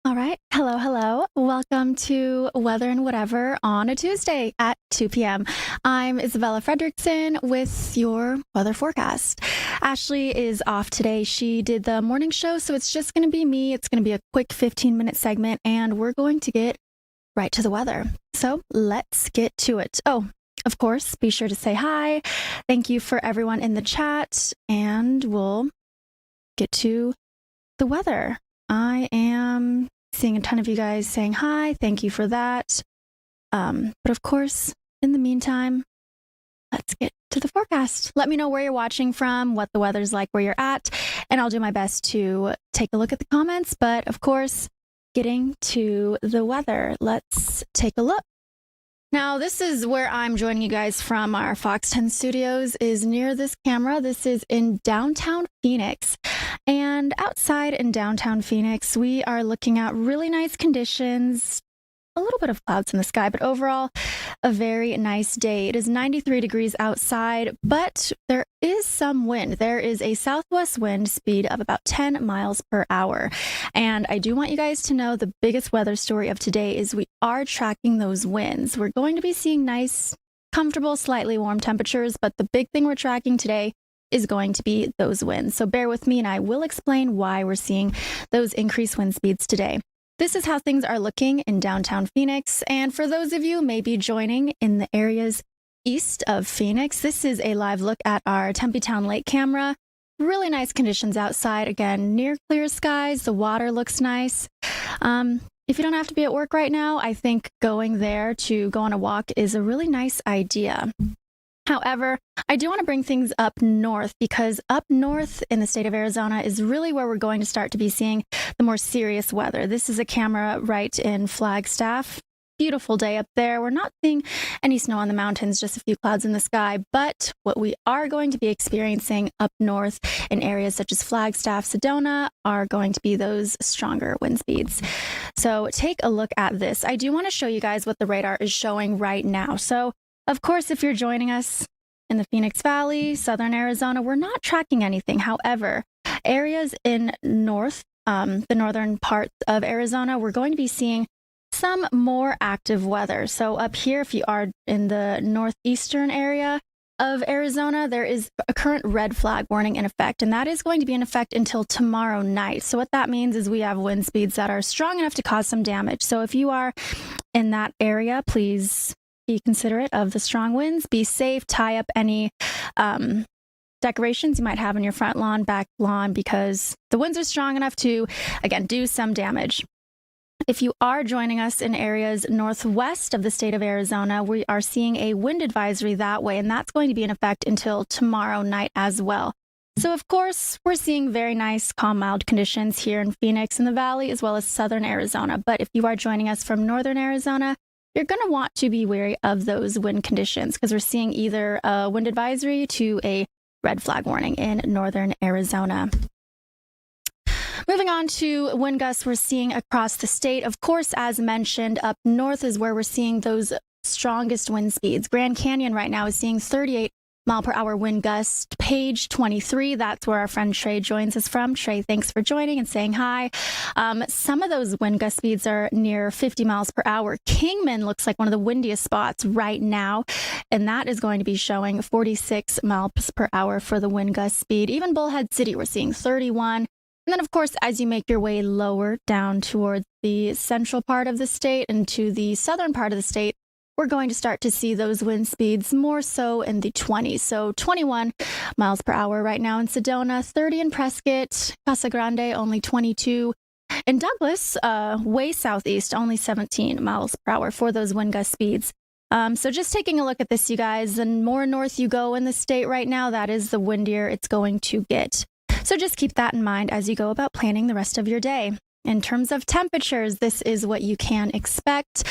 All right. Hello, hello. Welcome to Weather and Whatever on a Tuesday at 2 p.m. I'm Isabella Fredrickson with your weather forecast. Ashley is off today. She did the morning show, so it's just going to be me. It's going to be a quick 15-minute segment, and we're going to get right to the weather. So let's get to it. Oh, of course, be sure to say hi. Thank you for everyone in the chat, and we'll get to the weather. I am seeing a ton of you guys saying hi. Thank you for that. But of course, in the meantime, let's get to the forecast. Let me know where you're watching from, what the weather's like where you're at, and I'll do my best to take a look at the comments. But of course, getting to the weather, let's take a look. Now, this is where I'm joining you guys from. Our Fox 10 studios is near this camera. This is in downtown Phoenix. And outside in downtown Phoenix, we are looking at really nice conditions, a little bit of clouds in the sky, but overall, a very nice day. It is 93 degrees outside, but there is some wind. There is a southwest wind speed of about 10 miles per hour. And I do want you guys to know the biggest weather story of today is we are tracking those winds. We're going to be seeing nice, comfortable, slightly warm temperatures, but the big thing we're tracking today is going to be those winds. So bear with me and I will explain why we're seeing those increased wind speeds today. This is how things are looking in downtown Phoenix. And for those of you maybe joining in the areas east of Phoenix, this is a live look at our Tempe Town Lake camera. Really nice conditions outside. Again, near clear skies. The water looks nice. If you don't have to be at work right now, I think going there to go on a walk is a really nice idea. However, I do want to bring things up north because up north in the state of Arizona is really where we're going to start to be seeing the more serious weather. This is a camera right in Flagstaff. Beautiful day up there. We're not seeing any snow on the mountains, just a few clouds in the sky. But what we are going to be experiencing up north in areas such as Flagstaff, Sedona are going to be those stronger wind speeds. So take a look at this. I do want to show you guys what the radar is showing right now. So of course, if you're joining us in the Phoenix Valley, southern Arizona, we're not tracking anything. However, areas in the northern parts of Arizona, we're going to be seeing some more active weather. So up here, if you are in the northeastern area of Arizona, there is a current red flag warning in effect, and that is going to be in effect until tomorrow night. So what that means is we have wind speeds that are strong enough to cause some damage. So if you are in that area, please be considerate of the strong winds. Be safe. Tie up any decorations you might have in your front lawn, back lawn, because the winds are strong enough to, again, do some damage. If you are joining us in areas northwest of the state of Arizona, we are seeing a wind advisory that way, and that's going to be in effect until tomorrow night as well. So, of course, we're seeing very nice, calm, mild conditions here in Phoenix and the Valley, as well as southern Arizona. But if you are joining us from northern Arizona, you're going to want to be wary of those wind conditions because we're seeing either a wind advisory to a red flag warning in northern Arizona. Moving on to wind gusts we're seeing across the state. Of course, as mentioned, up north is where we're seeing those strongest wind speeds. Grand Canyon right now is seeing 38 mile per hour wind gust. Page 23, that's where our friend Trey joins us from. Trey, thanks for joining and saying hi. Some of those wind gust speeds are near 50 miles per hour. Kingman looks like one of the windiest spots right now, and that is going to be showing 46 miles per hour for the wind gust speed. Even Bullhead City, we're seeing 31. And then, of course, as you make your way lower down towards the central part of the state and to the southern part of the state, we're going to start to see those wind speeds more so in the 20s. So 21 miles per hour right now in Sedona, 30 in Prescott, Casa Grande, only 22. In Douglas, way southeast, only 17 miles per hour for those wind gust speeds. So just taking a look at this, you guys, the more north you go in the state right now, that is the windier it's going to get. So just keep that in mind as you go about planning the rest of your day. In terms of temperatures, this is what you can expect.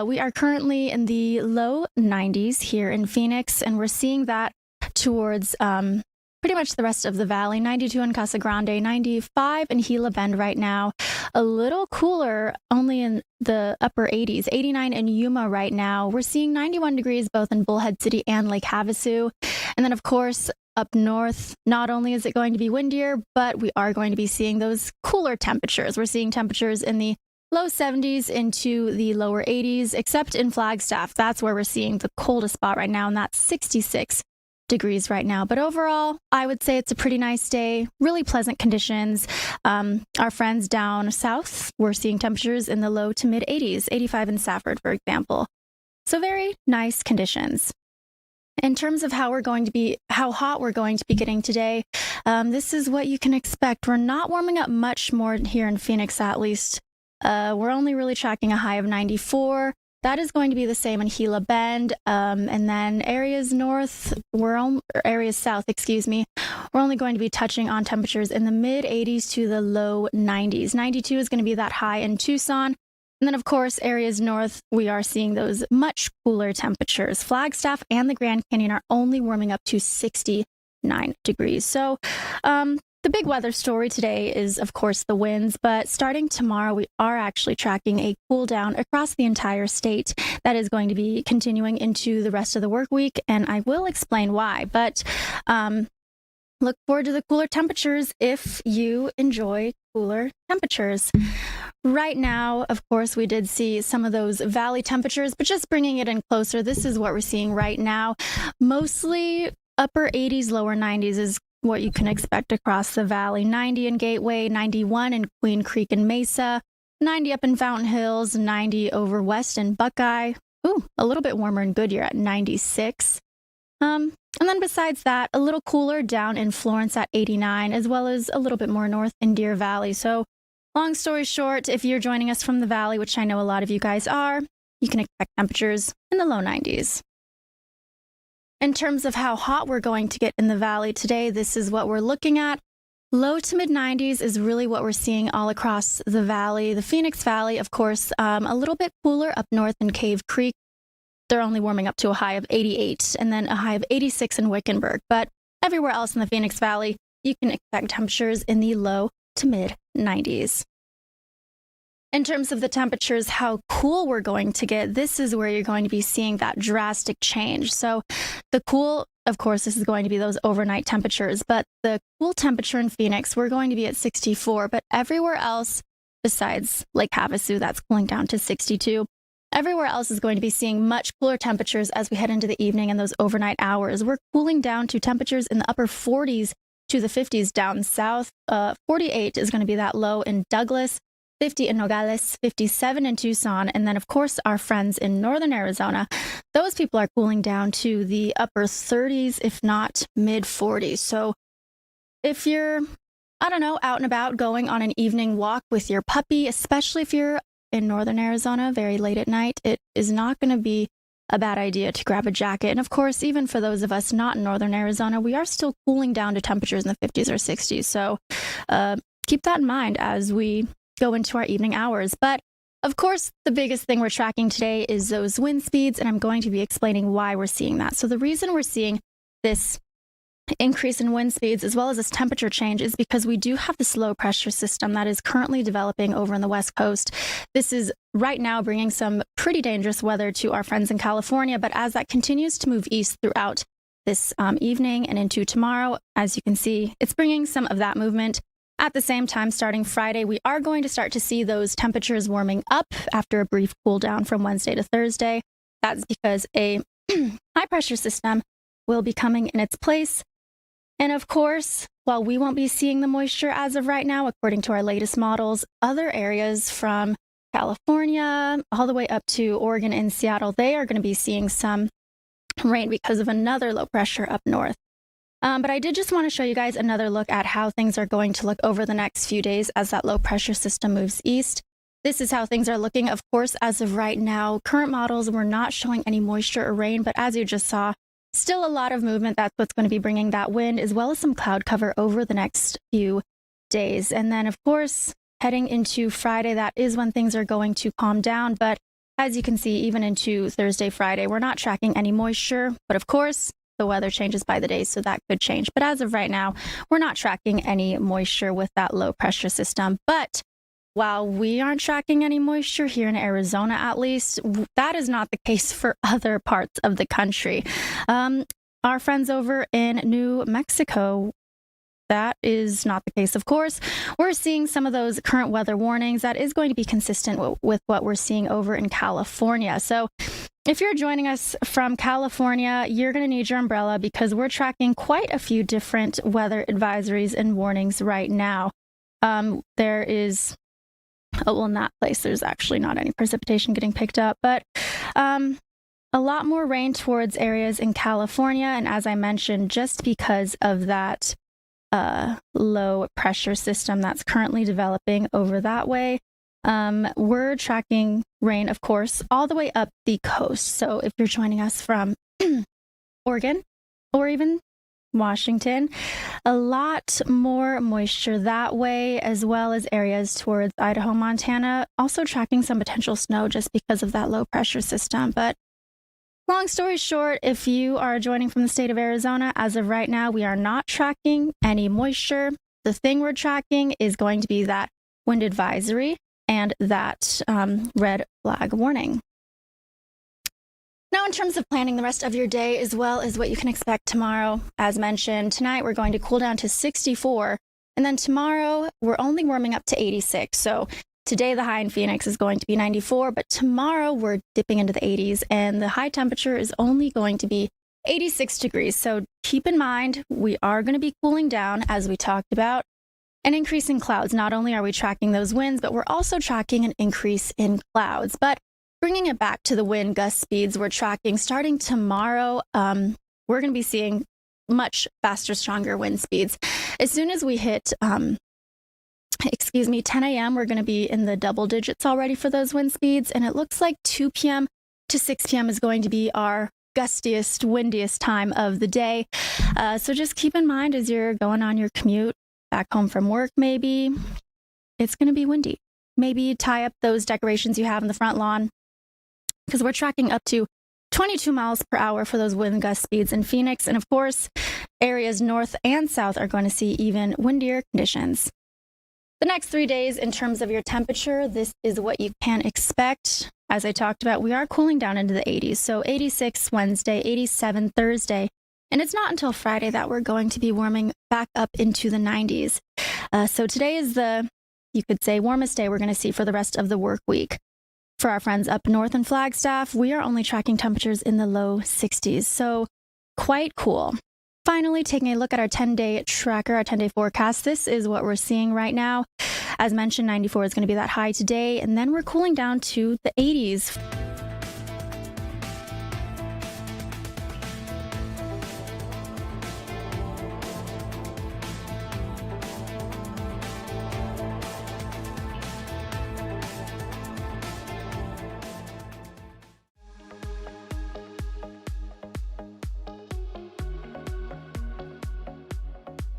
We are currently in the low 90s here in Phoenix, and we're seeing that towards pretty much the rest of the valley. 92 in Casa Grande, 95 in Gila Bend right now. A little cooler, only in the upper 80s, 89 in Yuma right now. We're seeing 91 degrees both in Bullhead City and Lake Havasu. And then, of course, up north, not only is it going to be windier, but we are going to be seeing those cooler temperatures. We're seeing temperatures in the low 70s into the lower 80s, except in Flagstaff. That's where we're seeing the coldest spot right now, and that's 66 degrees right now. But overall, I would say it's a pretty nice day, really pleasant conditions. Our friends down south, we're seeing temperatures in the low to mid 80s, 85 in Safford, for example. So very nice conditions. In terms of how hot we're going to be getting today, this is what you can expect. We're not warming up much more here in Phoenix, at least. We're only really tracking a high of 94. That is going to be the same in Gila Bend. And then areas south, we're only going to be touching on temperatures in the mid 80s to the low 90s. 92 is going to be that high in Tucson. And then, of course, areas north, we are seeing those much cooler temperatures. Flagstaff and the Grand Canyon are only warming up to 69 degrees. So the big weather story today is, of course, the winds. But starting tomorrow, we are actually tracking a cool down across the entire state that is going to be continuing into the rest of the work week. And I will explain why. But look forward to the cooler temperatures if you enjoy cooler temperatures. Right now, of course, we did see some of those valley temperatures, but just bringing it in closer, this is what we're seeing right now. Mostly upper 80s, lower 90s is what you can expect across the valley. 90 in Gateway, 91 in Queen Creek and Mesa, 90 up in Fountain Hills, 90 over west in Buckeye. Ooh, a little bit warmer in Goodyear at 96. And then besides that, a little cooler down in Florence at 89, as well as a little bit more north in Deer Valley. So long story short, if you're joining us from the valley, which I know a lot of you guys are, you can expect temperatures in the low 90s. In terms of how hot we're going to get in the valley today, this is what we're looking at. Low to mid 90s is really what we're seeing all across the valley. The Phoenix Valley, of course, a little bit cooler up north in Cave Creek. They're only warming up to a high of 88 and then a high of 86 in Wickenburg. But everywhere else in the Phoenix Valley, you can expect temperatures in the low to mid 90s. In terms of the temperatures, how cool we're going to get, this is where you're going to be seeing that drastic change. So the cool, of course, this is going to be those overnight temperatures, but the cool temperature in Phoenix, we're going to be at 64, but everywhere else besides Lake Havasu, that's cooling down to 62. Everywhere else is going to be seeing much cooler temperatures as we head into the evening and those overnight hours. We're cooling down to temperatures in the upper 40s to the 50s down south. 48 is going to be that low in Douglas, 50 in Nogales, 57 in Tucson, and then, of course, our friends in northern Arizona, those people are cooling down to the upper 30s, if not mid 40s. So if you're, out and about going on an evening walk with your puppy, especially if you're in northern Arizona very late at night, it is not going to be a bad idea to grab a jacket. And of course, even for those of us not in northern Arizona, we are still cooling down to temperatures in the 50s or 60s. So keep that in mind as we go into our evening hours. But of course, the biggest thing we're tracking today is those wind speeds, and I'm going to be explaining why we're seeing that. So the reason we're seeing this increase in wind speeds as well as this temperature change is because we do have this low pressure system that is currently developing over on the West Coast. This is right now bringing some pretty dangerous weather to our friends in California, but as that continues to move east throughout this evening and into tomorrow, as you can see, it's bringing some of that movement. At the same time, starting Friday, we are going to start to see those temperatures warming up after a brief cool down from Wednesday to Thursday. That's because a high pressure system will be coming in its place. And of course, while we won't be seeing the moisture as of right now, according to our latest models, other areas from California all the way up to Oregon and Seattle, they are going to be seeing some rain because of another low pressure up north. But I did just want to show you guys another look at how things are going to look over the next few days as that low pressure system moves east. This is how things are looking. Of course, as of right now, current models were not showing any moisture or rain, but as you just saw, still a lot of movement. That's what's going to be bringing that wind as well as some cloud cover over the next few days. And then, of course, heading into Friday, that is when things are going to calm down. But as you can see, even into Thursday, Friday, we're not tracking any moisture. But of course, the weather changes by the day, so that could change. But as of right now, we're not tracking any moisture with that low pressure system. But while we aren't tracking any moisture here in Arizona, at least, that is not the case for other parts of the country. Our friends over in New Mexico, that is not the case, of course. We're seeing some of those current weather warnings. That is going to be consistent with what we're seeing over in California. So if you're joining us from California, you're going to need your umbrella because we're tracking quite a few different weather advisories and warnings right now. There is, in that place, there's actually not any precipitation getting picked up, but a lot more rain towards areas in California. And as I mentioned, just because of that low pressure system that's currently developing over that way, we're tracking rain, of course, all the way up the coast. So if you're joining us from Oregon or even Washington, a lot more moisture that way, as well as areas towards Idaho, Montana, also tracking some potential snow just because of that low pressure system. But long story short, if you are joining from the state of Arizona, as of right now, we are not tracking any moisture. The thing we're tracking is going to be that wind advisory and that red flag warning. Now, in terms of planning the rest of your day, as well as what you can expect tomorrow, as mentioned, tonight we're going to cool down to 64, and then tomorrow we're only warming up to 86. So today, the high in Phoenix is going to be 94, but tomorrow we're dipping into the 80s, and the high temperature is only going to be 86 degrees. So keep in mind, we are going to be cooling down, as we talked about, an increase in clouds. Not only are we tracking those winds, but we're also tracking an increase in clouds. But bringing it back to the wind gust speeds we're tracking, starting tomorrow, we're going to be seeing much faster, stronger wind speeds. As soon as we hit 10 a.m., we're going to be in the double digits already for those wind speeds. And it looks like 2 p.m. to 6 p.m. is going to be our gustiest, windiest time of the day. So just keep in mind as you're going on your commute back home from work, maybe it's going to be windy. Maybe tie up those decorations you have in the front lawn, because we're tracking up to 22 miles per hour for those wind gust speeds in Phoenix. And of course, areas north and south are going to see even windier conditions. The next 3 days, in terms of your temperature, this is what you can expect. As I talked about, we are cooling down into the 80s. So 86 Wednesday, 87 Thursday. And it's not until Friday that we're going to be warming back up into the 90s. So today is the, you could say, warmest day we're going to see for the rest of the work week. For our friends up north in Flagstaff, we are only tracking temperatures in the low 60s. So quite cool. Finally, taking a look at our 10-day tracker, our 10-day forecast, this is what we're seeing right now. As mentioned, 94 is going to be that high today, and then we're cooling down to the 80s